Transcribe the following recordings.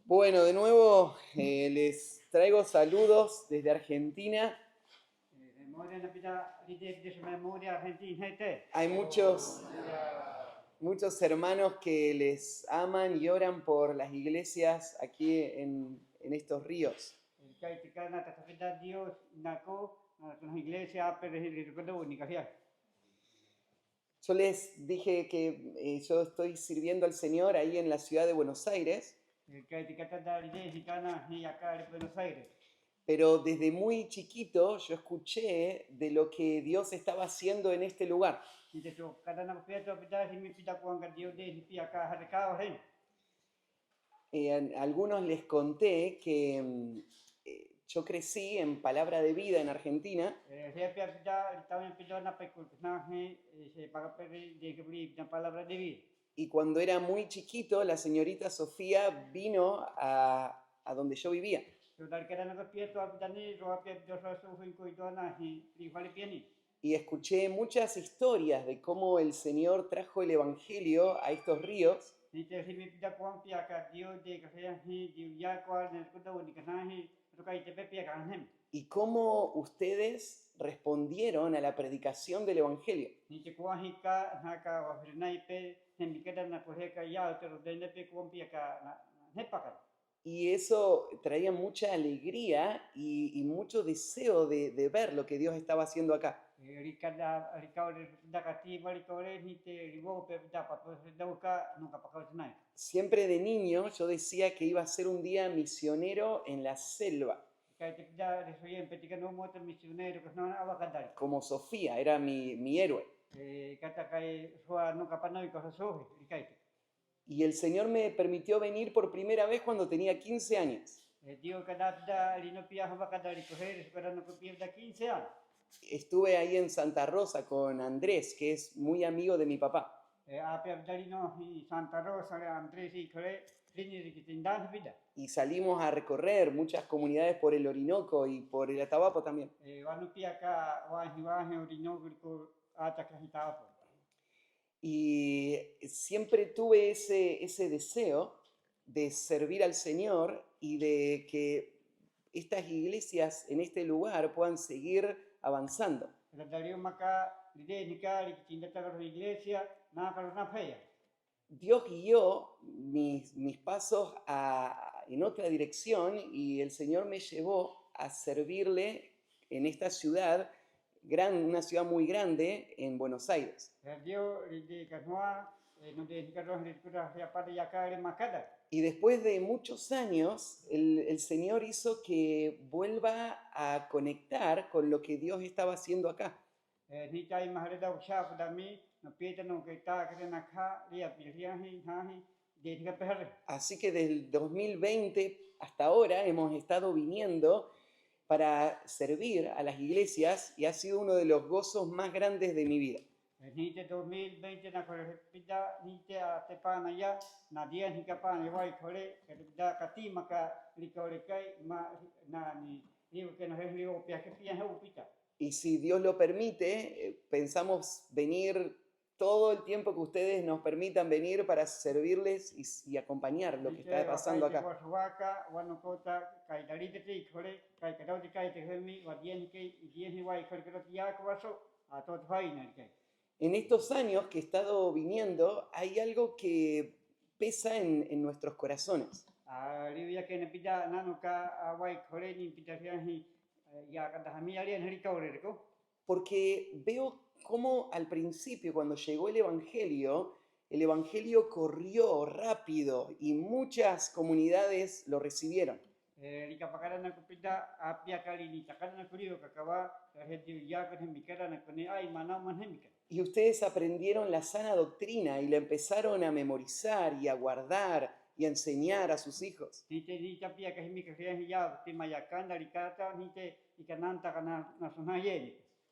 Bueno, de nuevo les traigo saludos desde Argentina. Hay muchos hermanos que les aman y oran por las iglesias aquí en estos ríos. Yo les dije que yo estoy sirviendo al Señor ahí en la ciudad de Buenos Aires, pero desde muy chiquito yo escuché de lo que Dios estaba haciendo en este lugar. A algunos les conté que yo crecí en Palabra de Vida en Argentina. Y cuando era muy chiquito, la señorita Sofía vino a donde yo vivía. Y escuché muchas historias de cómo el Señor trajo el Evangelio a estos ríos. Y cómo ustedes respondieron a la predicación del Evangelio. Y eso traía mucha alegría y mucho deseo de ver lo que Dios estaba haciendo acá. Siempre de niño yo decía que iba a ser un día misionero en la selva. Como Sofía, era mi héroe. Y el Señor me permitió venir por primera vez cuando tenía 15 años. Estuve ahí en Santa Rosa con Andrés, que es muy amigo de mi papá. Y salimos a recorrer muchas comunidades por el Orinoco y por el Atabapo también. Y siempre tuve ese deseo de servir al Señor y de que estas iglesias en este lugar puedan seguir avanzando. Dios guió mis pasos en otra dirección y el Señor me llevó a servirle en esta ciudad, una ciudad muy grande en Buenos Aires. Y después de muchos años, el Señor hizo que vuelva a conectar con lo que Dios estaba haciendo acá. Así que desde el 2020 hasta ahora hemos estado viniendo para servir a las iglesias y ha sido uno de los gozos más grandes de mi vida. Y si Dios lo permite, pensamos venir todo el tiempo que ustedes nos permitan venir para servirles y acompañar lo que está pasando acá. En estos años que he estado viniendo, hay algo que pesa en nuestros corazones. Porque veo cómo al principio, cuando llegó el Evangelio corrió rápido y muchas comunidades lo recibieron. Y ustedes aprendieron la sana doctrina y la empezaron a memorizar y a guardar y a enseñar a sus hijos.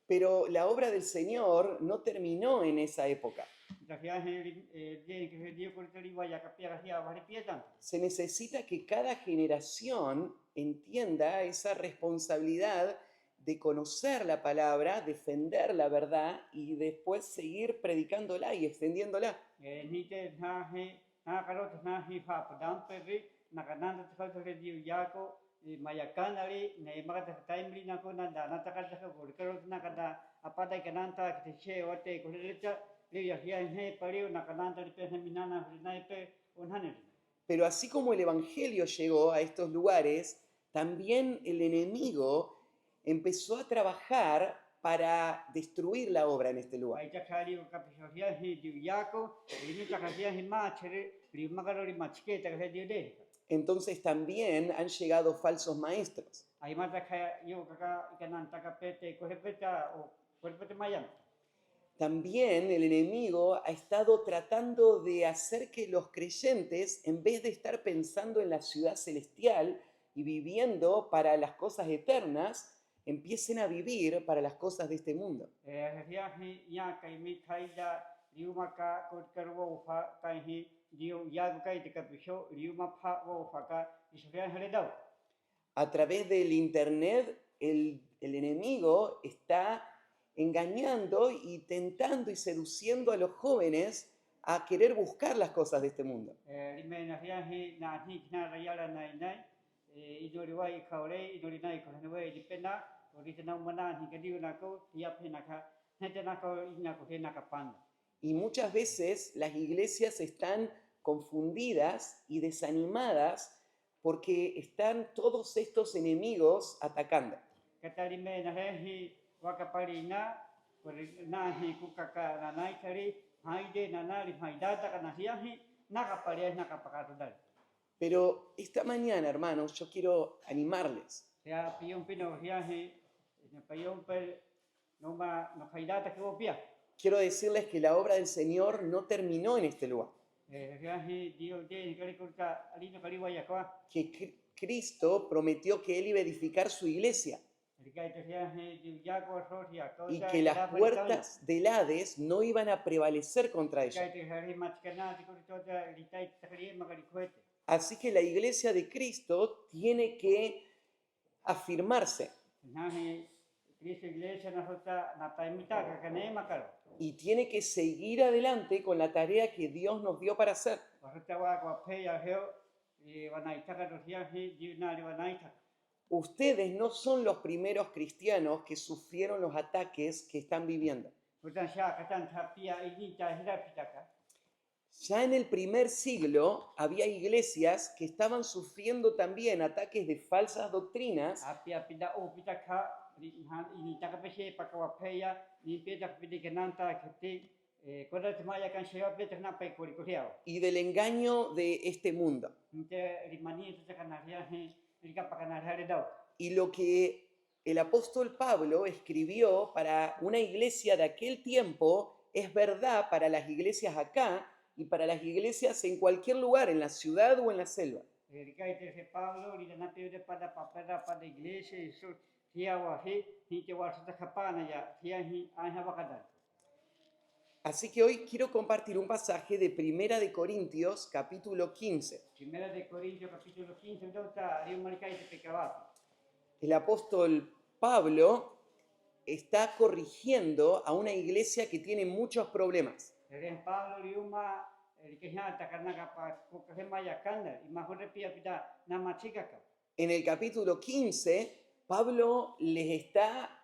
Pero la obra del Señor no terminó en esa época. Se necesita que cada generación entienda esa responsabilidad de conocer la palabra, defender la verdad y después seguir predicándola y extendiéndola. na karot na hi fa padam peri na kananda tkal tle diu yako mayakan ali ne magata timely na ko na na takata ko karot na kada apada kananta kite ote ko lecha le ya he pariu na kananta le pe minana na pe unhanen. Pero así como el Evangelio llegó a estos lugares, también el enemigo empezó a trabajar para destruir la obra en este lugar. Ai takali ko kapishoria hi diu yako ini takasia hi ma chere li magarori machke takale diu de. Entonces también han llegado falsos maestros. Ai mata kaya yo kaka kananta kapete ko repeta o repete mayam. También el enemigo ha estado tratando de hacer que los creyentes, en vez de estar pensando en la ciudad celestial y viviendo para las cosas eternas, empiecen a vivir para las cosas de este mundo. Ria hi ya kai mi khai da liu maka ko karwo fa kai hi diu ya ko kai te kapisho liu ma pha wo fa ka isria hele dau. A través del internet, el enemigo está engañando y tentando y seduciendo a los jóvenes a querer buscar las cosas de este mundo. Rime na ria hi na ni na ra ya la nai nai idori wai khaure idori nai ko ne wai dipenda ko ri na mana ni ka diu na ko ya phe na kha ne te na ko ina ko he na ka pan. Y muchas veces las iglesias están confundidas y desanimadas porque están todos estos enemigos atacando. Kata rime na hi wakapari na ko na hi ku kaka na nai kari hai de na na ri hai data kana ria hi na ka pare na ka pakatu dal. Pero esta mañana, hermanos, yo quiero animarles. Ya pion pino ria hi na pion per no ma no hai data ke opia. Quiero decirles que la obra del Señor no terminó en este lugar. Ria hi dio de kari kurka ali no kari waya ko. Que Cristo prometió que Él iba a edificar su iglesia y que las puertas del Hades no iban a prevalecer contra ella. Así que la iglesia de Cristo tiene que afirmarse y tiene que seguir adelante con la tarea que Dios nos dio para hacer. Ustedes no son los primeros cristianos que sufrieron los ataques que están viviendo. Ya en el primer siglo había iglesias que estaban sufriendo también ataques de falsas doctrinas y del engaño de este mundo. Y lo que el apóstol Pablo escribió para una iglesia de aquel tiempo es verdad para las iglesias acá y para las iglesias en cualquier lugar, en la ciudad o en la selva. Así que hoy quiero compartir un pasaje de Primera de Corintios, capítulo 15. Primera de Corintios, capítulo 15, El apóstol Pablo está corrigiendo a una iglesia que tiene muchos problemas. En el capítulo 15, Pablo les está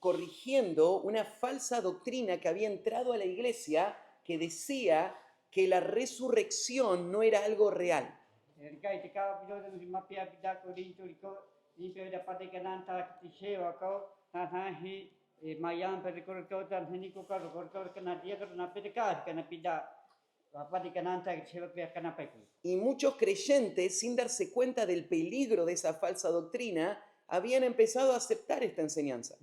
corrigiendo una falsa doctrina que había entrado a la iglesia que decía que la resurrección no era algo real. Y muchos creyentes, sin darse cuenta del peligro de esa falsa doctrina, habían empezado a aceptar esta enseñanza.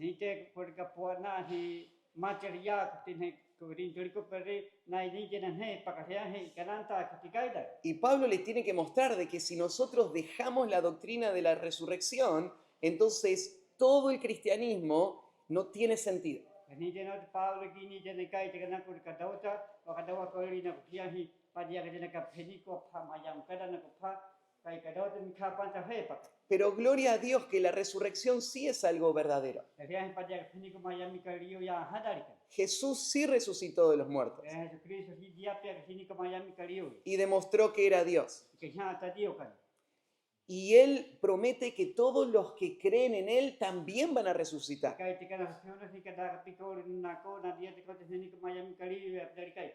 Y Pablo les tiene que mostrar de que si nosotros dejamos la doctrina de la resurrección, entonces todo el cristianismo no tiene sentido. kai kadot mi kapan ta hepa. Pero gloria a Dios que la resurrección sí es algo verdadero. Rian pada pheniku mayami kaliu ya hadari kan. Jesús sí resucitó de los muertos Jesucristo hi dia pia pheniku mayami kaliu. y demostró que era Dios. Ke ha ta dio kan. Y Él promete que todos los que creen en Él también van a resucitar. Kai te kana siona si kada piko na ko na dia te ko te pheniku mayami kaliu ya dari kai.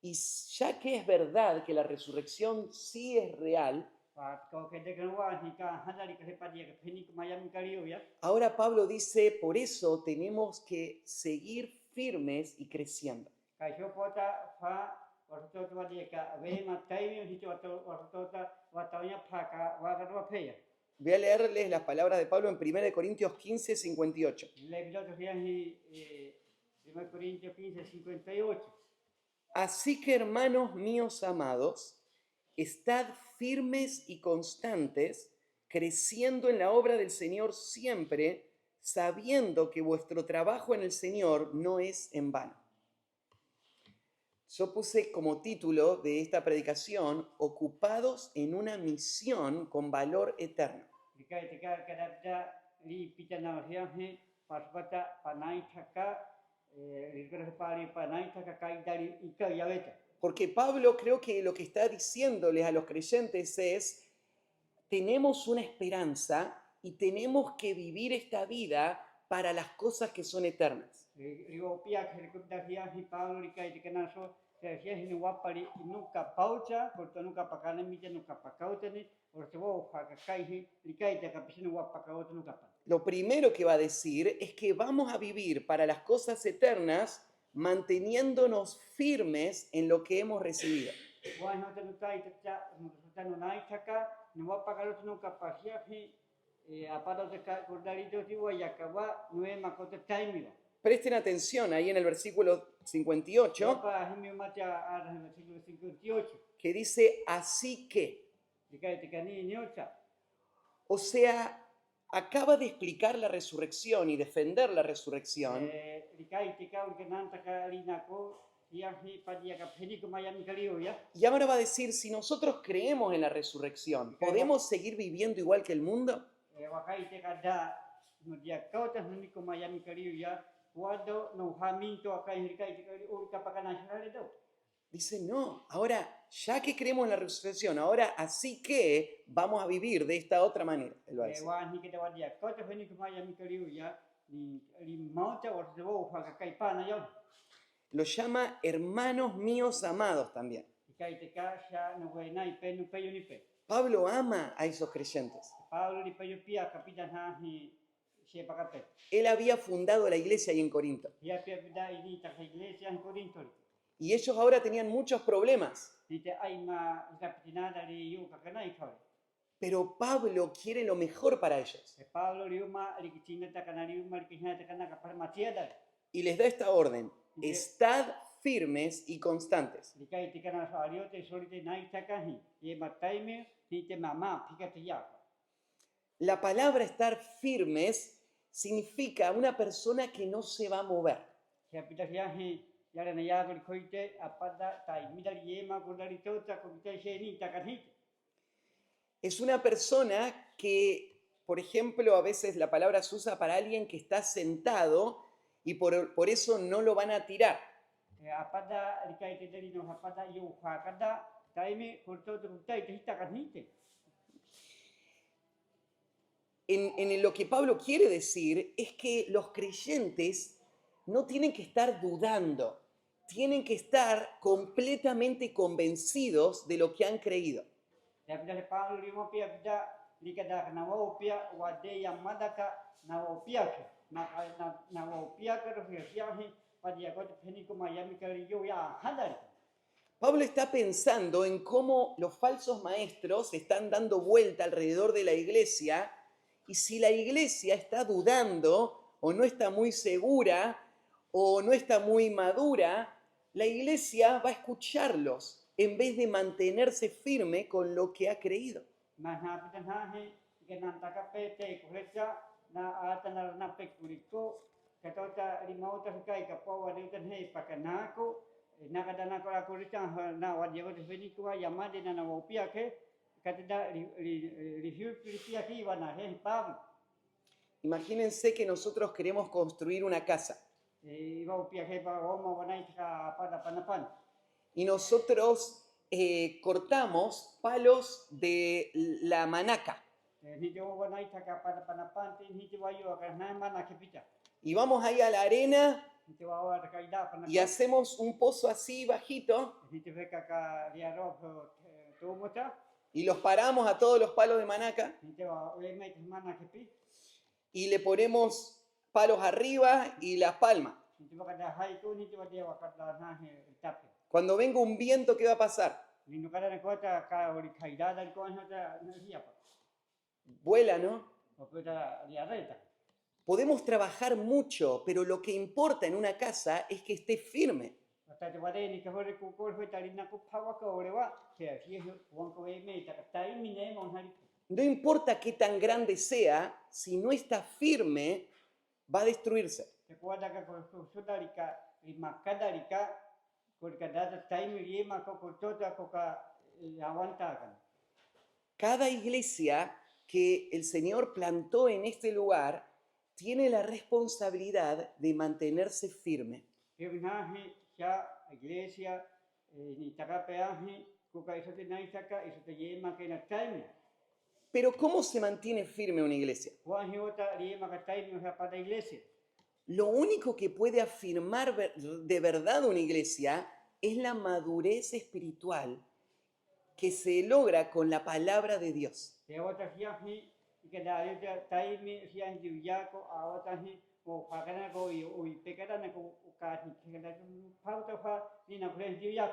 Y ya que es verdad que la resurrección sí es real, Pa ko ke de kan wa ni ka hadari ka hepa dia ke pheniku mayami kaliu ya. ahora Pablo dice, por eso tenemos que seguir firmes y creciendo. Kai sho pota fa waktu tu dia ka we ma tai mi waktu waktu nya pa ka wa ka wa pheya. Voy a leerles las palabras de Pablo en 1 Corintios 15, 58. Le video to rian hi 1 Corintios 15:58. Así que, hermanos míos amados, estad firmes y constantes, creciendo en la obra del Señor siempre, sabiendo que vuestro trabajo en el Señor no es en vano. Yo puse como título de esta predicación, Ocupados en una misión con valor eterno. Dikai tika kada li pitana rian hi paspata panai thaka rigor pari panai thaka kai dari ika yaweta. Porque Pablo creo que lo que está diciéndoles a los creyentes es, tenemos una esperanza y tenemos que vivir esta vida para las cosas que son eternas. Rigo pia kerikuda rian hi Paulo dikai tika na so rian hi wapari nuka paucha porto nuka pakana mite nuka pakauta ni ortevo faka kai hi dikai tika pisinu wapakauta nuka pa. Lo primero que va a decir es que vamos a vivir para las cosas eternas manteniéndonos firmes en lo que hemos recibido. Bueno, te no tai te no nai thaka no wapakauta nuka pasia hi apado te ka kurdari to ti wa yakawa nue makote taimiwa. Presten atención ahí en el versículo 58 Pa himi macha ar versículo 58. que dice, así que, Dikai tika ni nyocha. o sea, acaba de explicar la resurrección y defender la resurrección. Dikai tika un nanta ka lina ko yang hi padia ka pheniku mayami kaliu ya. Y ahora va a decir, si nosotros creemos en la resurrección, ¿podemos seguir viviendo igual que el mundo? Wakai tika da no dia kau ta pheniku mayami kaliu ya. Wado no haminto akai dikai tika ur kapakana shale do. Dice, no, ahora, ya que creemos en la resurrección, ahora así que vamos a vivir de esta otra manera. Él va a decir. Wa ni kita wadia kau ta pheniku mayami kaliu ya. Ni mauta ortevo faka kai pana yo. Lo llama hermanos míos amados también. Dikai tika sha no we nai pe no pe ni pe. Pablo ama a esos creyentes. Paulo di pe pia kapitan ha hi she pakape. Él había fundado la iglesia ahí en Corinto. Ya pia da ini ta iglesia en Corinto. Y ellos ahora tenían muchos problemas. Dite ai ma kapitina dari yu kakanai kau. Pero Pablo quiere lo mejor para ellos. Paulo riuma rikichina ta kana riuma rikichina ta kana kapar matia da. Y les da esta orden. Estad firmes y constantes. Dikai tikana so alio te solite nai ta kahi. Ye mataime ni te mama pikate ya. La palabra estar firmes significa una persona que no se va a mover. Ya pita ya hi ya na ya ko koite apada tai midari ye ma ko dari tota ko pita she ni ta kahi. Es una persona que, por ejemplo, a veces la palabra se usa para alguien que está sentado y por eso no lo van a tirar. Apada dikai te dari no apada yu hakada taime ko to tai te hita kahi. En lo que Pablo quiere decir es que los creyentes no tienen que estar dudando, tienen que estar completamente convencidos de lo que han creído. Pablo está pensando en cómo los falsos maestros están dando vuelta alrededor de la iglesia y si la iglesia está dudando o no está muy segura o no está muy madura, la iglesia va a escucharlos en vez de mantenerse firme con lo que ha creído. Kata review pilih ki wana he Pablo. Imagínense que nosotros queremos construir una casa Iba upia he ba oma wana ika pada panapan. y nosotros cortamos palos de la manaca Ni jo wana ika pada panapan tin ni jo ayu akan na mana kepita. y vamos ahí a la arena Ni jo awa kaida panapan. y hacemos un pozo así bajito Ni jo ka diaro tu mota. y los paramos a todos los palos de manaca Ni jo eme mana kepi. y le ponemos palos arriba y las palmas. Ni jo kada hai tu ni jo dia wakata na he tapi. Cuando venga un viento, ¿qué va a pasar? Ni no kada na kota ka ori kaida dan ko na ta na siapa. Vuela, ¿no? O kota diareta. Podemos trabajar mucho, pero lo que importa en una casa es que esté firme. Tadi wale ni kahore ku ko ho tali na ku pawa ka ore wa te hi wan ko me ta tai mi ne mon hari. No importa qué tan grande sea, si no está firme, va a destruirse. Te ko da ka ko so dali ka ri makada ri ka ko ka da tai mi ye ma ko tota ko ka aguanta kan. Cada iglesia que el Señor plantó en este lugar tiene la responsabilidad de mantenerse firme. Ke na hi ya iglesia ni taka pe ahi ko ka iso te nai saka iso te ye ma ke na tai mi. Pero ¿cómo se mantiene firme una iglesia? Wa hi ota ri ma ka tai mi ha pa da iglesia. Lo único que puede afirmar de verdad una iglesia es la madurez espiritual que se logra con la palabra de Dios. Te ota hi ke da ri tai mi hi an ju ya ko a ota hi ko pa kana ko i pe kana na ko ka ni ke da pa ota fa ni na kren ju ya.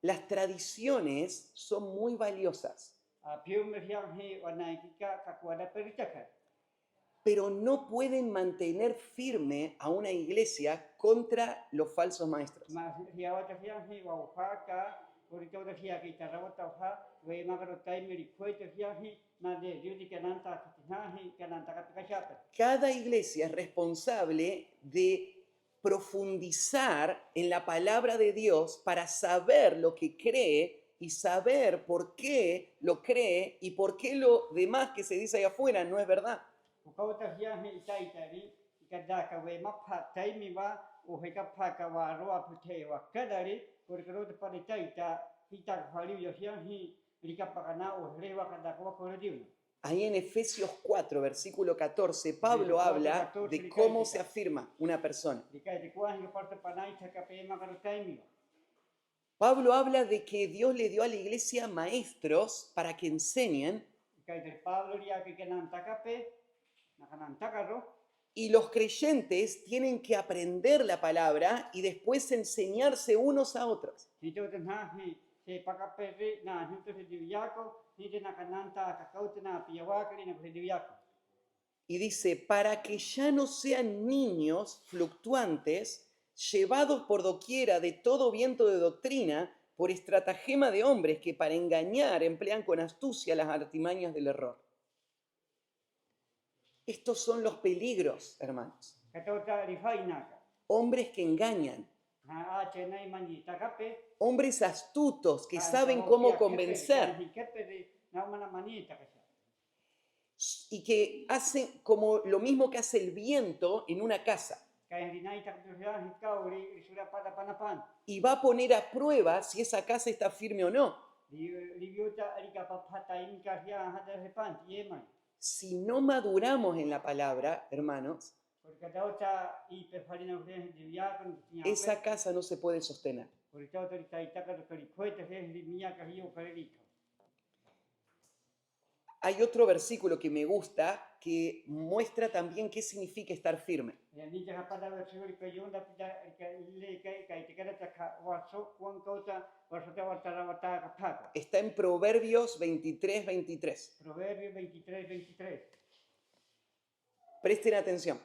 Las tradiciones son muy valiosas, A piu me hi an hi wa na ki ka ko da perita ka. pero no pueden mantener firme a una iglesia contra los falsos maestros. Ma hi ota hi wa fa ka ko ri ota hi ki ta ra ota fa we ma ka tai mi ri ko te hi na de ri di ka nan ta ki na hi ka nan ta ka cha. Cada iglesia es responsable de profundizar en la palabra de Dios para saber lo que cree y saber por qué lo cree y por qué lo demás que se dice ahí afuera no es verdad. Ko ka ta hi hi tai ta ri ka da ka we ma pha tai mi wa o he ka pha ka wa ro a pu the wa ka da ri ko ri ka ro te pa ri tai ta hi ta ka li yo hi ri ka pa ka na o re wa ka da ko ko ri di. Ahí en Efesios 4, versículo 14, Pablo habla de cómo se afirma una persona. Ri ka te ko hi pa te pa nai ta ka pe ma ka ro tai mi. Pablo habla de que Dios le dio a la iglesia maestros para que enseñen Ri ka te Pablo ri a ke nan ta ka pe na ka nan ta ka ro. y los creyentes tienen que aprender la palabra y después enseñarse unos a otros. Ni te te na hi se pa ka pe ri na hi te di ya ko ni te na ka nan ta ka ka te na pi wa ka ri na ko di ya ko. Y dice, para que ya no sean niños fluctuantes, llevados por doquiera de todo viento de doctrina, por estratagema de hombres que para engañar emplean con astucia las artimañas del error. Estos son los peligros, hermanos. Ka ta ri fai na ka. Hombres que engañan, A che nai mani ta ka pe. hombres astutos que saben cómo convencer y que hacen como lo mismo que hace el viento en una casa. Y va a poner a prueba si esa casa está firme o no. Si no maduramos en la palabra, hermanos, esa casa no se puede sostener. Hay otro versículo que me gusta que muestra también qué significa estar firme. Está en Proverbios 23, 23. Proverbio 23, 23. Presten atención.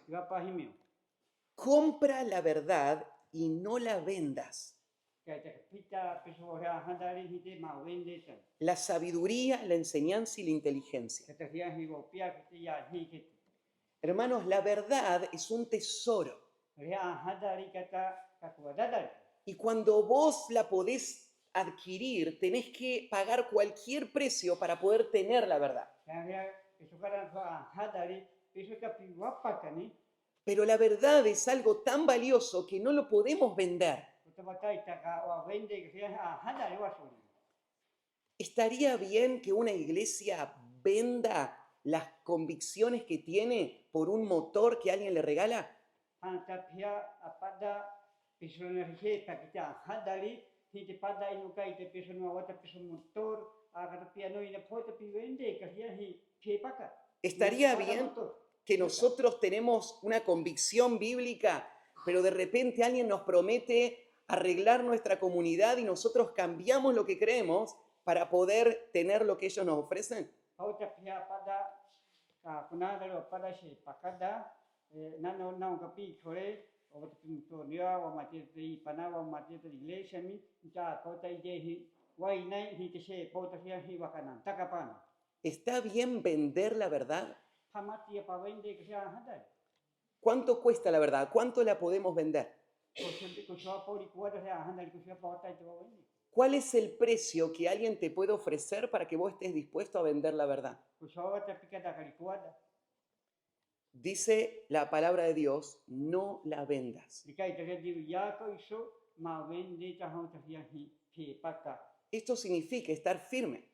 Compra la verdad y no la vendas. La sabiduría, la enseñanza y la inteligencia. Hermanos, la verdad es un tesoro. Y cuando vos la podés adquirir, tenés que pagar cualquier precio para poder tener la verdad. Kaya isukaran ko hadari isuka piwapakani Pero la verdad es algo tan valioso que no lo podemos vender. utabakai taka wa wende kaya hadari wasuri. ¿Estaría bien que una iglesia venda las convicciones que tiene por un motor que alguien le regala? Antapia apada pisunerhe takita hadari hiti pada inukai te pisunu wata pisun motor agar piano ina pota piwende kaya hi kepaka. ¿Estaría bien que nosotros tenemos una convicción bíblica, pero de repente alguien nos promete arreglar nuestra comunidad y nosotros cambiamos lo que creemos para poder tener lo que ellos nos ofrecen? Autapia pada kunadalo pada shi pakada nano nau kapi chore o pintonia o matete pana o matete iglesia mi ja kota ide wai nai hi te she pota hi wakana takapana. ¿Está bien vender la verdad? Hamati pa wende kaya hadai. ¿Cuánto cuesta la verdad? ¿Cuánto la podemos vender? ¿Cuál es el precio que alguien te puede ofrecer para que vos estés dispuesto a vender la verdad? Dice la palabra de Dios, no la vendas. Esto significa estar firme.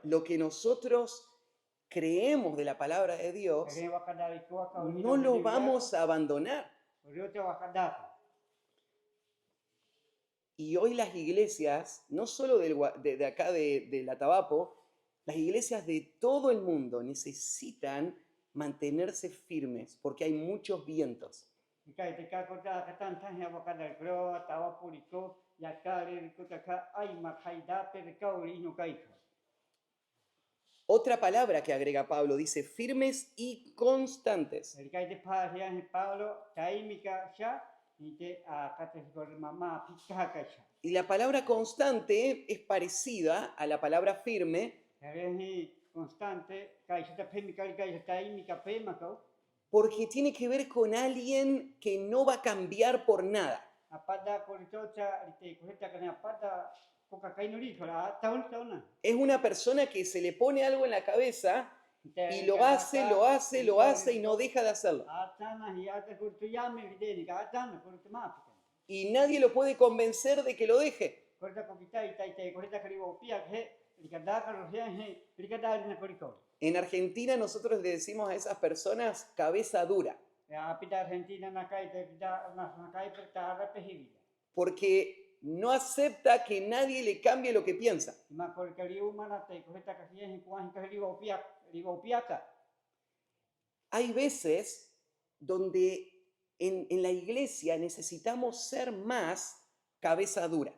Lo que nosotros creemos de la palabra de Dios, no lo vamos a abandonar. Y hoy las iglesias, no solo de acá de Atabapo, las iglesias de todo el mundo necesitan mantenerse firmes porque hay muchos vientos. Otra palabra que agrega Pablo dice firmes y constantes. Y la palabra constante es parecida a la palabra firme porque tiene que ver con alguien que no va a cambiar por nada. Es una persona que se le pone algo en la cabeza y lo hace y no deja de hacerlo. Y nadie lo puede convencer de que lo deje. En Argentina nosotros le decimos a esas personas cabeza dura. Porque no acepta que nadie le cambie lo que piensa. Hay veces donde en la iglesia necesitamos ser más cabeza dura.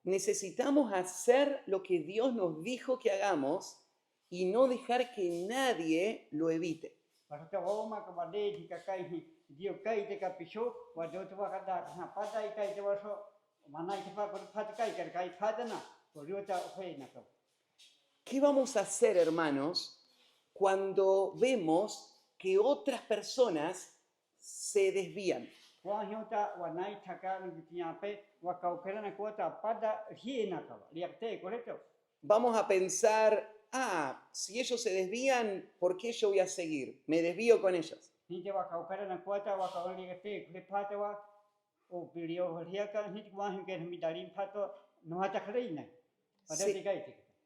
Necesitamos hacer lo que Dios nos dijo que hagamos y no dejar que nadie lo evite. ¿Qué vamos a hacer, hermanos, cuando vemos que otras personas se desvían? Vamos a pensar, si ellos se desvían, ¿por qué yo voy a seguir? Me desvío con ellos.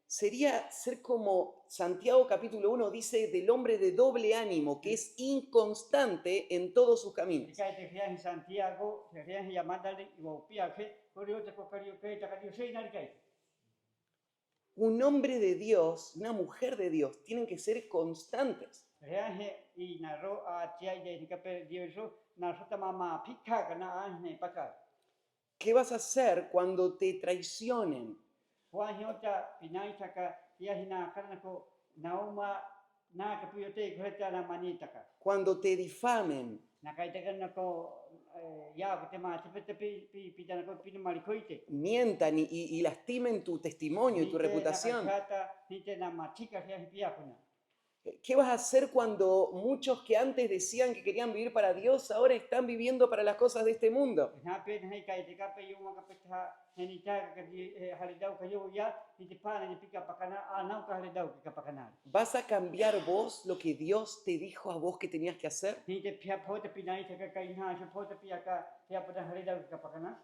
Sería ser como Santiago capítulo 1 dice del hombre de doble ánimo, que es inconstante en todos sus caminos. Un hombre de Dios, una mujer de Dios, tienen que ser constantes. ¿Qué vas a hacer cuando te traicionen? Cuando te difamen. Mientan y lastimen tu testimonio y tu reputación. ¿Qué vas a hacer cuando muchos que antes decían que querían vivir para Dios ahora están viviendo para las cosas de este mundo? Na pe hai kai te ka pe yung mga kapitha heni ta ka di halidaw kayo ya ni te pa ni pika pakana anau ka halidaw ka pakana. ¿Vas a cambiar vos lo que Dios te dijo a vos que tenías que hacer? Ni te pia po te pinai te ka kai na so po te pia ka ya pa halidaw ka pakana.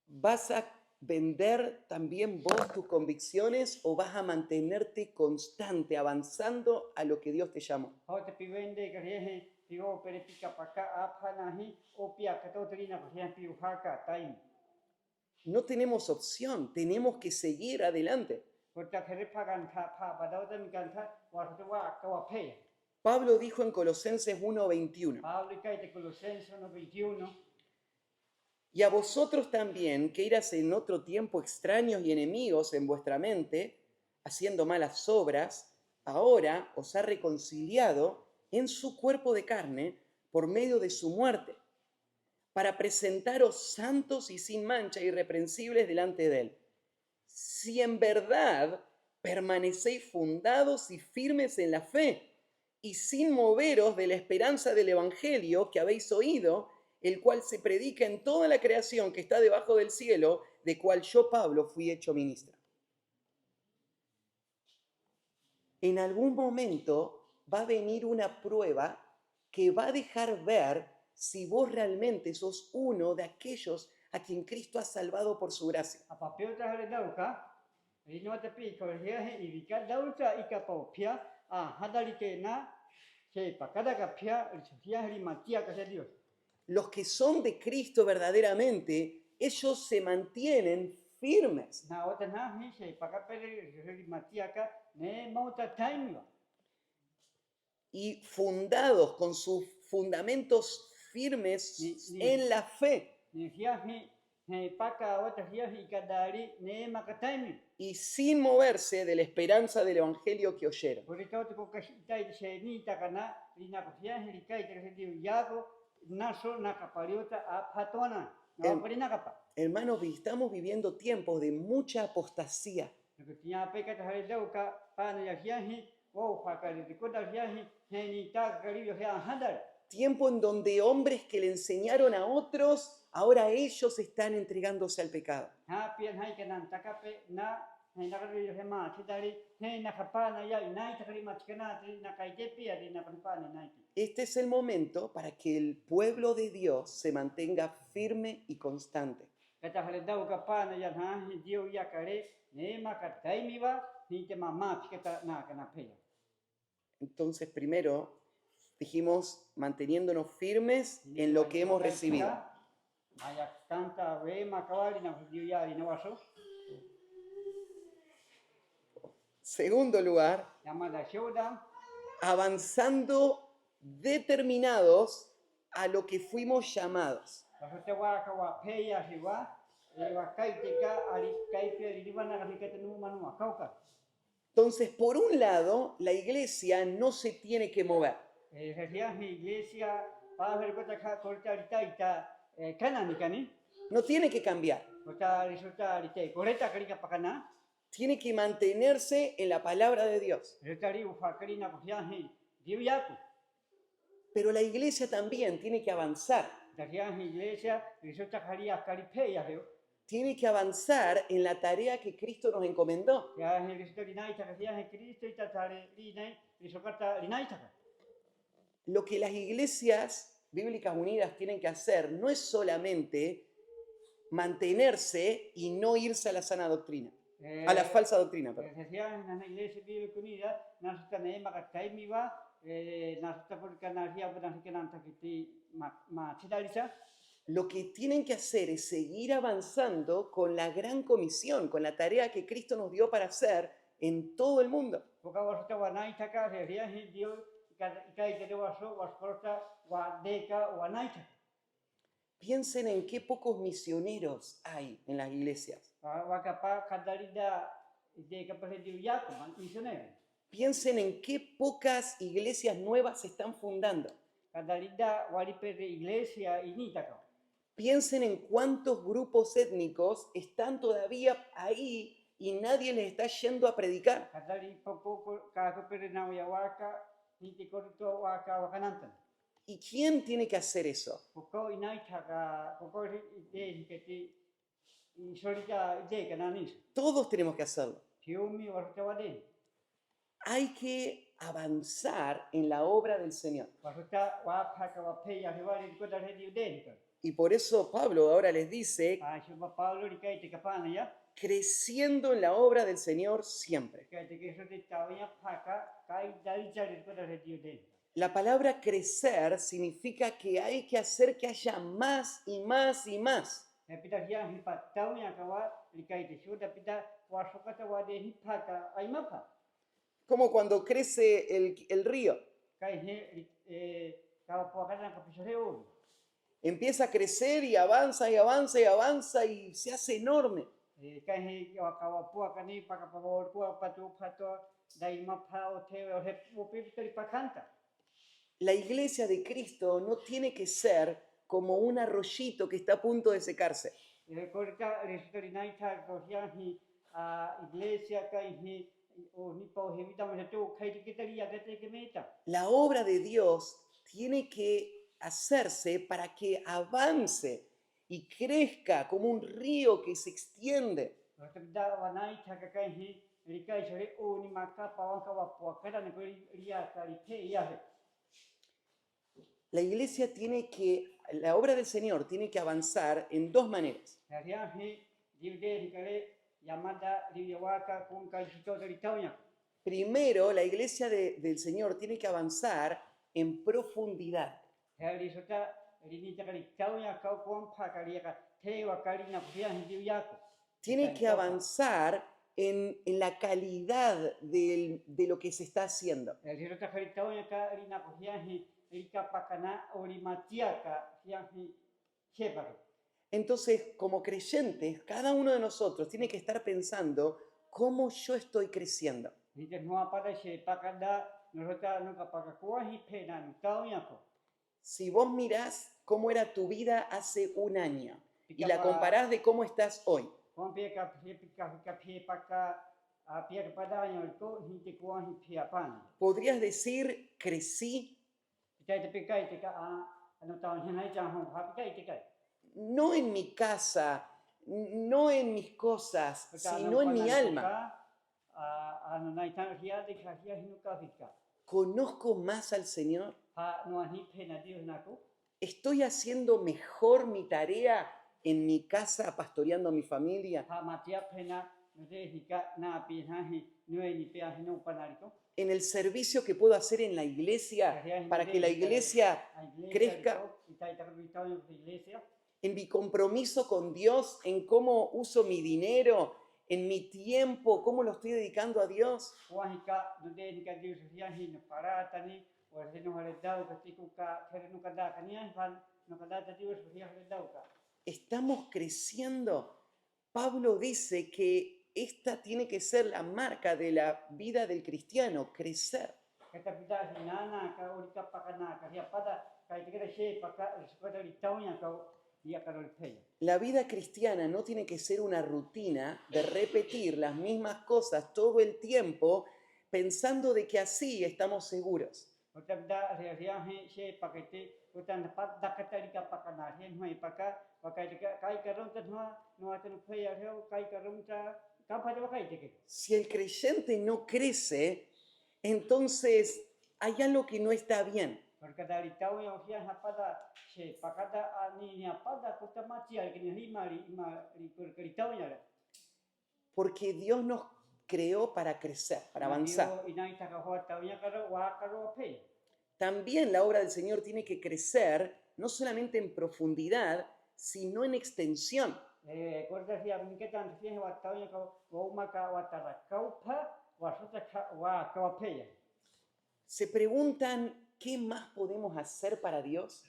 ¿Vas a vender también vos tus convicciones o vas a mantenerte constante, avanzando a lo que Dios te llamó? Ho te pi wende ka he pi o pe pika paka apa na hi o pia ka to trina ko hian pi haka time. No tenemos opción, tenemos que seguir adelante. Ko ta khere pagan ka pa ba daw ta mi kan tha wa to wa ka wa pe. Pablo dijo en Colosenses 1:21, Pablo kai te Colosenses 1:21. y a vosotros también, que eras en otro tiempo extraños y enemigos en vuestra mente, haciendo malas obras, ahora os ha reconciliado en su cuerpo de carne por medio de su muerte, para presentaros santos y sin mancha, irreprensibles delante de él. Si en verdad permanecéis fundados y firmes en la fe, y sin moveros de la esperanza del Evangelio que habéis oído, el cual se predica en toda la creación que está debajo del cielo, de cual yo, Pablo, fui hecho ministro. En algún momento va a venir una prueba que va a dejar ver si vos realmente sos uno de aquellos a quien Cristo ha salvado por su gracia. Apa pio ta halidaw ka rino te pi ko he i ka daw ta i ka po pia hadali ke na se pakada ka pia el hali matia ka se Dios. Los que son de Cristo verdaderamente, ellos se mantienen firmes. Na o ta na hi se pakapere hali matia ka ne mau ta time wa. Y fundados con sus fundamentos firmes en la fe Ni hia hi he paka o ta hia hi ka dari ne maka time. y sin moverse de la esperanza del Evangelio que oyeron. Por eso te ko ka tai se ni ta kana rina ko hia hi kai te se Dios ya ko na so na ka pariota a patona. No por na ka pa. Hermanos, estamos viviendo tiempos de mucha apostasía. Porque tinha peca te halidaw ka pa na hia hi o pa ka ri ko da hia hi he ni ta ka ri hia handal. Tiempo en donde hombres que le enseñaron a otros, ahora ellos están entregándose al pecado. Ha pian hai ka nan takape na he na ka ri he ma chitari he na ka pa na ya nai ta ka ri ma chikana tri na kai te pia ri na pa ni nai. Este es el momento para que el pueblo de Dios se mantenga firme y constante. Kata halidaw ka pa na ya ha hi dio ya ka re ne ma ka tai mi wa ni te ma ma chikata na ka na pe. Entonces, primero dijimos manteniéndonos firmes en lo que hemos recibido. Maya tanta ve ma kawali na dio ya ri na waso. Segundo lugar, Llamada Shoda, avanzando determinados a lo que fuimos llamados. Pasote wa ka wa peya hiwa, wa kai te ka ari kai pe ri wana ka te nu manu kauka. Entonces, por un lado, la iglesia no se tiene que mover. Sería mi iglesia para ver kota ka korta rita ita kana ni kani, No tiene que cambiar. kota risota rite koreta kari ka pakana, Tiene que mantenerse en la palabra de Dios. retari ufa kari na kuya hi, diu yaku. Pero la iglesia también tiene que avanzar. Sería mi iglesia risota kari akari peya heo. Tiene que avanzar en la tarea que Cristo nos encomendó. Ya hi risota rinai ta kaya hi Cristo ita tare rinai risokata rinai ta. Lo que las iglesias bíblicas unidas tienen que hacer no es solamente mantenerse y no irse a la sana doctrina, a la falsa doctrina, perdón. Sería en la iglesia bíblica unida, nasuta ne maka taimi wa, nasuta por canal bukan sekian takiti ma chidalisa. Lo que tienen que hacer es seguir avanzando con la gran comisión, con la tarea que Cristo nos dio para hacer en todo el mundo. Poka wasuta wa naitaka, sería dio kai te waso wasporta wa deka wa naitaka. Piensen en qué pocos misioneros hay en las iglesias. Wakapa kadalida deka dio yaku misionero. Piensen en qué pocas iglesias nuevas se están fundando. Kadalida walipe de iglesia ini taka. Piensen en cuántos grupos étnicos están todavía ahí y nadie les está yendo a predicar. Kadali popo kakupere na ya waka niti korito waka wakanantan. ¿Y quién tiene que hacer eso? Koko inai taka koko ide hiketi isorita ide kananis. Todos tenemos que hacerlo. Tiumi warta wade. Hay que avanzar en la obra del Señor. Warta wapa ka wapeya hewari ko dar hedi ide. Y por eso Pablo ahora les dice, Shuba Paulo rikai te kapana ya. creciendo en la obra del Señor siempre. Kai te keso te tawnya phaka kai dali jari ko dar hedi ide. La palabra crecer significa que hay que hacer que haya más y más y más. Pita hiya hipa tawnya kawa rikai te shuda pita wasokata wade hipaka aimapa. Como cuando crece el río. Kai he kawa puakana kapisareu. Empieza a crecer y avanza y avanza y avanza y se hace enorme. Kai he kawa puakani pakapawor puak patu pato dai mapa o te o he pupitari pakanta. La iglesia de Cristo no tiene que ser como un arroyito que está a punto de secarse. Korka restori naita ko hiya hi iglesia kai hi o nipo he vita mo tu kai tikitari ya gete ke meta. La obra de Dios tiene que hacerse para que avance y crezca como un río que se extiende. Tanda wanaita ka kai hi rikai sore o ni maka pawang ka wa puakara ne ko ria ka ri pe ya he. La obra del Señor tiene que avanzar en dos maneras. Primero, la iglesia del Señor tiene que avanzar en profundidad. Tiene que avanzar en la calidad de lo que se está haciendo. Entonces, como creyentes, cada uno de nosotros tiene que estar pensando cómo yo estoy creciendo. Si vos mirás cómo era tu vida hace un año y la comparás de cómo estás hoy, podrías decir, crecí. No en mi casa, no en mis cosas, sino en mi alma. ¿Conozco más al Señor? ¿Estoy haciendo mejor mi tarea en mi casa pastoreando a mi familia? En el servicio que puedo hacer en la iglesia para que la iglesia crezca, en mi compromiso con Dios, en cómo uso mi dinero, en mi tiempo, cómo lo estoy dedicando a Dios. ¿Estamos creciendo? Pablo dice que esta tiene que ser la marca de la vida del cristiano, crecer. La vida cristiana no tiene que ser una rutina de repetir las mismas cosas todo el tiempo pensando de que así estamos seguros. Si el creyente no crece, entonces hay algo que no está bien. Porque Dios nos creó para crecer, para avanzar. También la obra del Señor tiene que crecer no solamente en profundidad, sino en extensión. ¿Se preguntan qué más podemos hacer para Dios?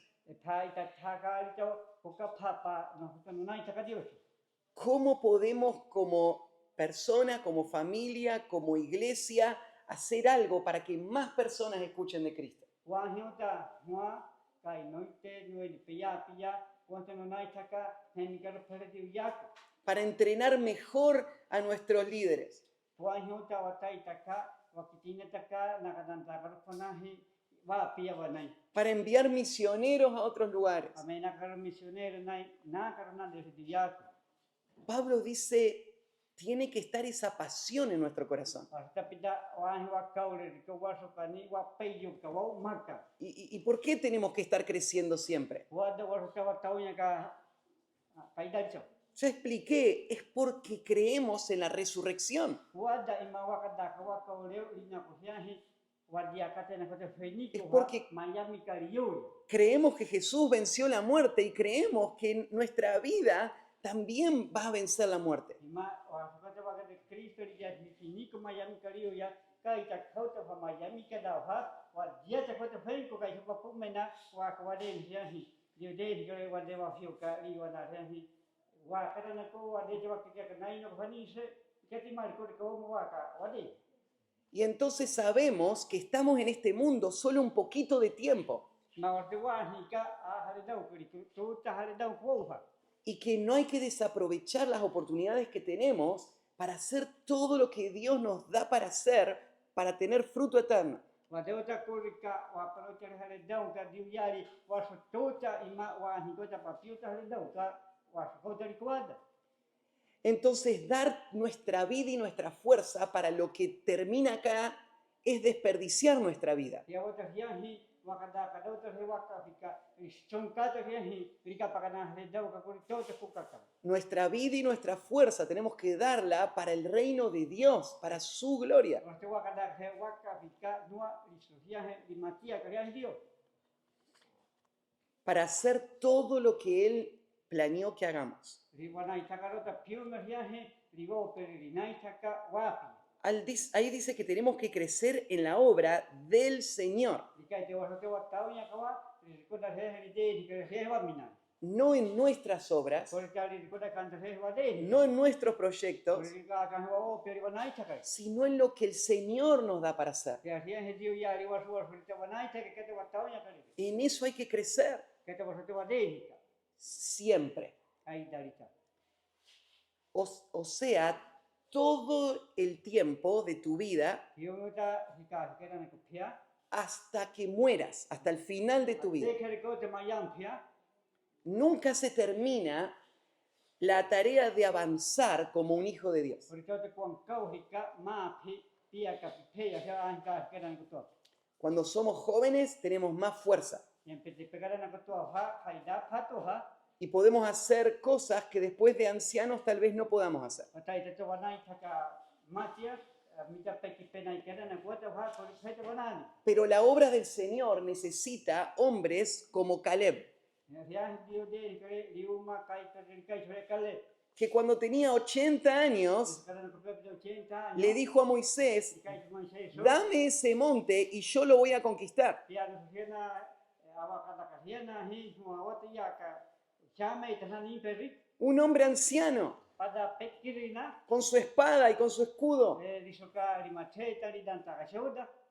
¿Cómo podemos como persona, como familia, como iglesia, hacer algo para que más personas escuchen de Cristo? para entrenar mejor a nuestros líderes. Puan hiuta watai taka, wakitina taka, nakadanta karuponahi, wa pia wanai. Para enviar misioneros a otros lugares. Ame nakaro misionero nai, nakarona de diaco. Pablo dice, tiene que estar esa pasión en nuestro corazón. Hasta pida wahi wakaure, que waso kani, wapeyo, que wau marca. ¿Y por qué tenemos que estar creciendo siempre? Wada waso ka wataunya ka, kaidacho. Ya expliqué, es porque creemos en la resurrección. Wada ima wakada ka wakaure, lina kuhiahi, wadia katena kote feniko, Es porque Miami kariyo. creemos que Jesús venció la muerte y creemos que nuestra vida también va a vencer la muerte. Ima wakata wakata Cristo dia feniko Miami kariyo ya, kaita kauta fa Miami kadauha, wadia ta kote feniko kai fa pumena, wakawade hiahi, dia de gare wade wa fiuka liwana hiahi. Wakata na ko wade jawa kika nai no fanise, kati mal ko ko waka wade. Y entonces sabemos que estamos en este mundo solo un poquito de tiempo y que no hay que desaprovechar las oportunidades que tenemos para hacer todo lo que Dios nos da para hacer, para tener fruto eterno. Entonces, dar nuestra vida y nuestra fuerza para lo que termina acá es desperdiciar nuestra vida. Nuestra vida y nuestra fuerza tenemos que darla para el reino de Dios, para su gloria. Para hacer todo lo que Él planeó que hagamos. Ahí dice que tenemos que crecer en la obra del Señor, no en nuestras obras, no en nuestros proyectos, sino en lo que el Señor nos da para hacer. En eso hay que crecer siempre. O sea, todo el tiempo de tu vida hasta que mueras, hasta el final de tu vida. Nunca se termina la tarea de avanzar como un hijo de Dios. Cuando somos jóvenes tenemos más fuerza y podemos hacer cosas que después de ancianos tal vez no podamos hacer. Pero la obra del Señor necesita hombres como Caleb, que cuando tenía 80 años le dijo a Moisés, dame ese monte y yo lo voy a conquistar. Un hombre anciano, con su espada y con su escudo,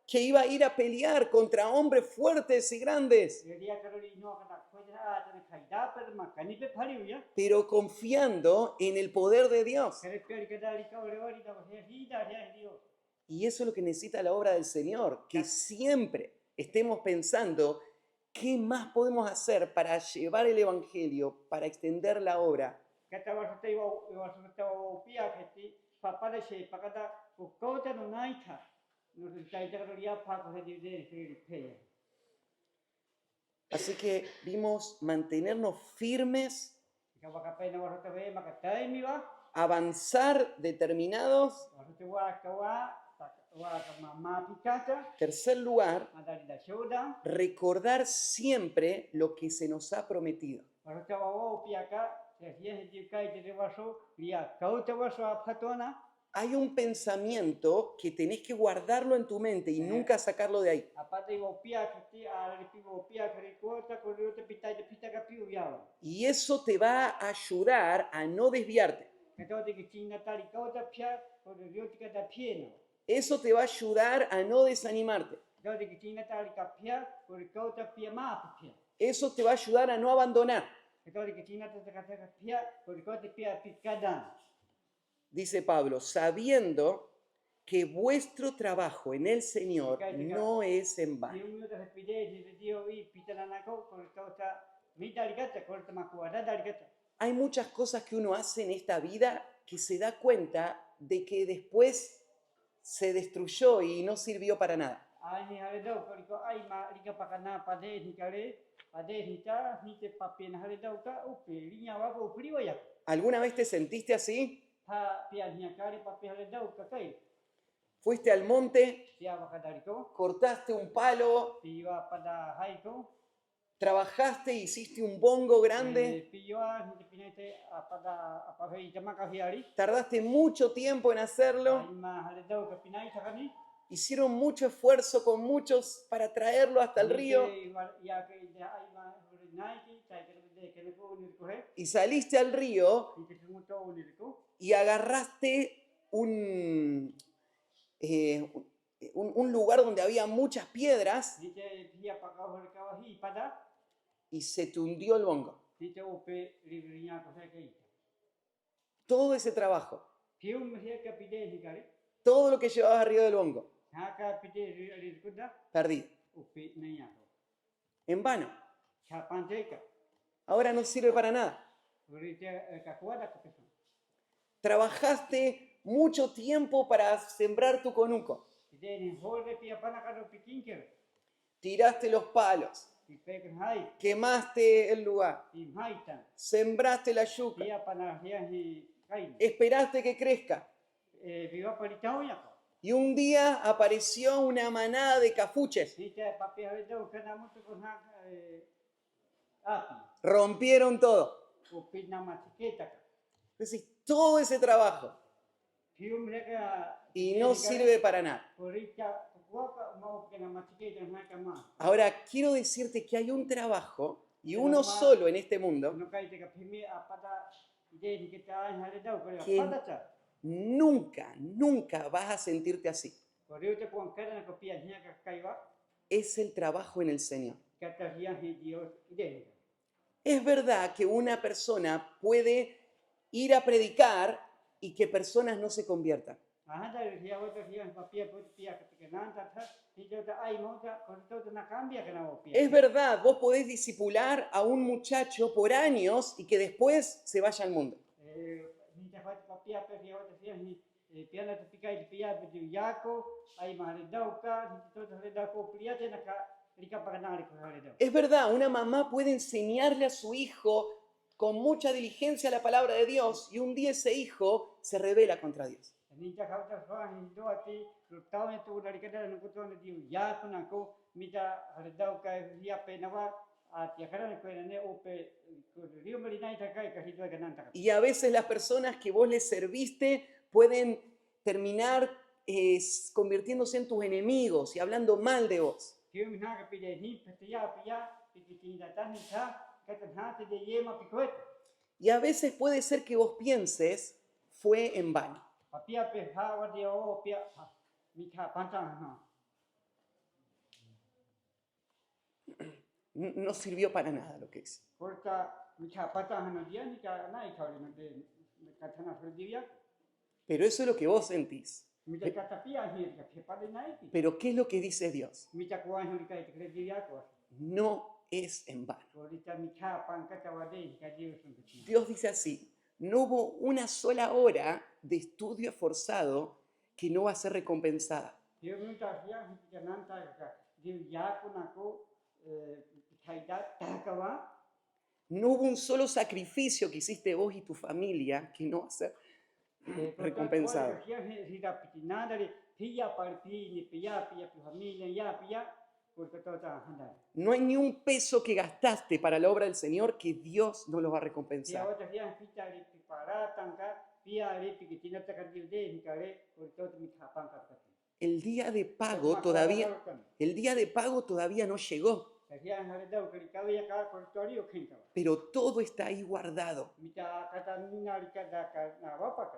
que iba a ir a pelear contra hombres fuertes y grandes, pero confiando en el poder de Dios. Y eso es lo que necesita la obra del Señor, que siempre estemos pensando qué más podemos hacer para llevar el Evangelio, para extender la obra. Así que vimos mantenernos firmes, avanzar determinados. Tercer lugar, recordar siempre lo que se nos ha prometido. Hay un pensamiento que tenés que guardarlo en tu mente y nunca sacarlo de ahí. Y eso te va a ayudar a no desviarte. Eso te va a ayudar a no desanimarte. Eso te va a ayudar a no abandonar. Kau di Cina tu kata pihak, kau di pihak kadang. Dice Pablo, sabiendo que vuestro trabajo en el Señor no es en vano. Dia mu dah pide ni dia wi pitalan aku kau ta mi dari kata kau ta maku ada dari kata. Hay muchas cosas que uno hace en esta vida que se da cuenta de que después se destruyó y no sirvió para nada. Ai hale dau kau ai ma lika pakana pade ni kale pade ni ta ni te papien hale dau ka upe linya wa ko priwa ya. ¿Alguna vez te sentiste así? Ha pia ni kale papi hale dau ka kai. Fuiste al monte, Pia wa dari kau. cortaste un palo, Pia pada hai kau. trabajaste, hiciste un bongo grande, Pia ni te pinete pada apa hai jama ka hiari. tardaste mucho tiempo en hacerlo, Ai ma hale dau ka pinai takani. hicieron mucho esfuerzo con muchos para traerlo hasta el río y saliste al río y agarraste un lugar donde había muchas piedras y se te hundió el bongo. Todo ese trabajo, todo lo que llevabas arriba del bongo, perdido, en vano. Ahora no sirve para nada. Trabajaste mucho tiempo para sembrar tu conuco. Tiraste los palos, quemaste el lugar, sembraste la yuca, esperaste que crezca. Y un día apareció una manada de cafuches. Rompieron todo. Decís, todo ese trabajo y no sirve para nada. Ahora, quiero decirte que hay un trabajo, y uno solo en este mundo, que nunca vas a sentirte así. Es el trabajo en el Señor. Es verdad que una persona puede ir a predicar y que personas no se conviertan. Es verdad, vos podés discipular a un muchacho por años y que después se vaya al mundo. Es verdad, una mamá puede enseñarle a su hijo con mucha diligencia la palabra de Dios y un día ese hijo se rebela contra Dios. Y a veces las personas que vos les serviste pueden terminar convirtiéndose en tus enemigos y hablando mal de vos. Y a veces puede ser que vos pienses, fue en vano. No sirvió para nada lo que hice. Pero eso es lo que vos sentís. Pero ¿qué es lo que dice Dios? No es en vano. Dios dice así, no hubo una sola hora de estudio esforzado que no va a ser recompensada. No hubo un solo sacrificio que hiciste vos y tu familia que no va a ser recompensado. No hay ni un peso que gastaste para la obra del Señor que Dios no lo va a recompensar. El día de pago todavía no llegó, pero todo está ahí guardado.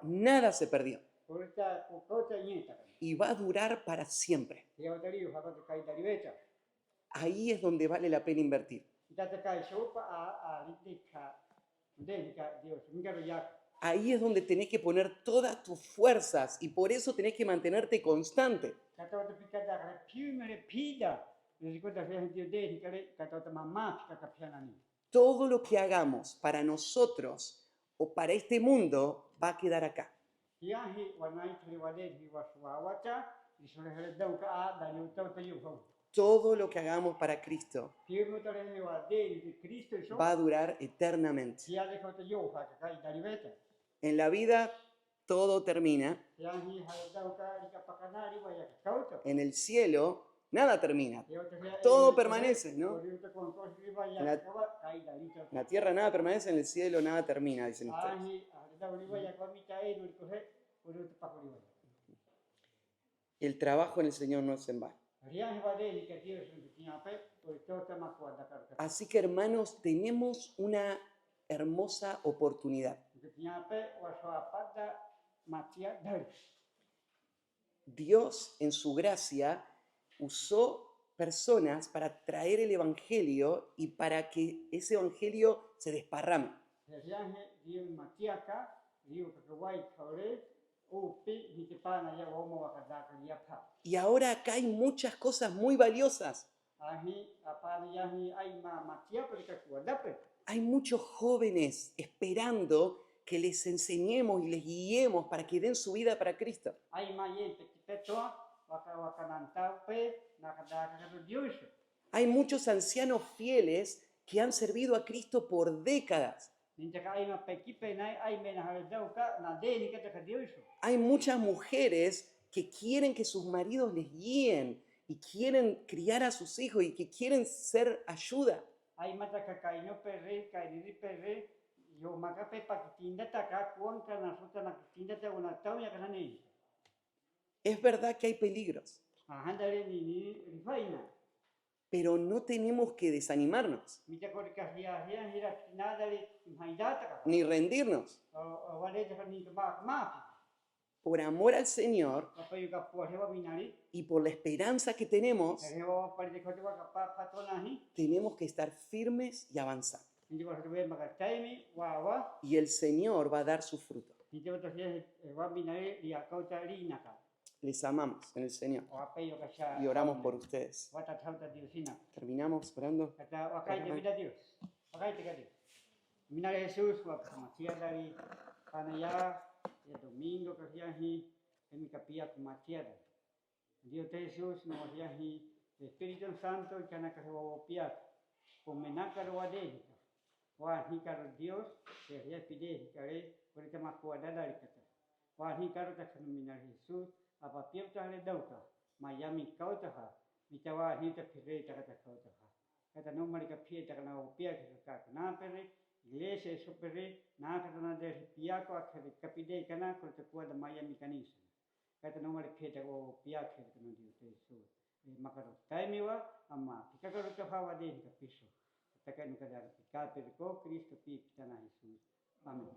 Nada se perdió y va a durar para siempre. Ahí es donde vale la pena invertir. Kita tekai sopa a litika. Dehika Dios. Mingaro yak. Ahí es donde tenés que poner todas tus fuerzas y por eso tenés que mantenerte constante. Kata wata pikada kare piu mere pida. Nizikuta fiya Dios dehika le kata wata mama pikaka pianani. Todo lo que hagamos para nosotros o para este mundo va a quedar acá. Hiahi wanai tuli wade hi waswawata. Disore hele dauka a dani utau tayu ho. Todo lo que hagamos para Cristo Piu mutare hele wade hi Cristo iso. va a durar eternamente. Hiale kota yo ha kakai dari veta. En la vida todo termina. Hiahi hele dauka ika pakanari waya kauto. En el cielo nada termina. Todo Todo permanece, ¿no? En En la tierra nada permanece, en el cielo nada termina, dicen ustedes. El trabajo en el Señor no es en vano. Así que, hermanos, tenemos una hermosa oportunidad. Dios, en su gracia, usó personas para traer el Evangelio y para que ese Evangelio se desparrame. Y ahora acá hay muchas cosas muy valiosas. Hay muchos jóvenes esperando que les enseñemos y les guiemos para que den su vida para Cristo. Hay muchos ancianos fieles que han servido a Cristo por décadas. Hay muchas mujeres que quieren que sus maridos les guíen y quieren criar a sus hijos y que quieren ser ayuda. Es verdad que hay peligros, pero no tenemos que desanimarnos ni rendirnos. Por amor al Señor y por la esperanza que tenemos que estar firmes y avanzar. Y el Señor va a dar su fruto. Les amamos en el Señor y oramos por ustedes. Terminamos orando. Minare Jesús, kematian dari panaya, ya domingo kahiahi, kami kapia kematian. Dios Jesús no kahiahi, Espíritu Santo kana kahawa piat, komenaka roade. Wah ni karo Dios, ya pide kare, kurita makuada dari kata. Wah ni karo takkan minare Jesús, apa piap tahre dauka, Miami kau taha, mitawa ni tak pire takata kau taha. Kata nomor kapia takana piat kata na pere. Iglesia supere na katana de piako akhe kapide kana ko te kuada Miami kanisa kata no mari pheta o piake kana di te so makaro taimiwa amma pikakaro ka hawa de ka piso takanu kada ka pe ko Cristo pi pitana Jesus amen.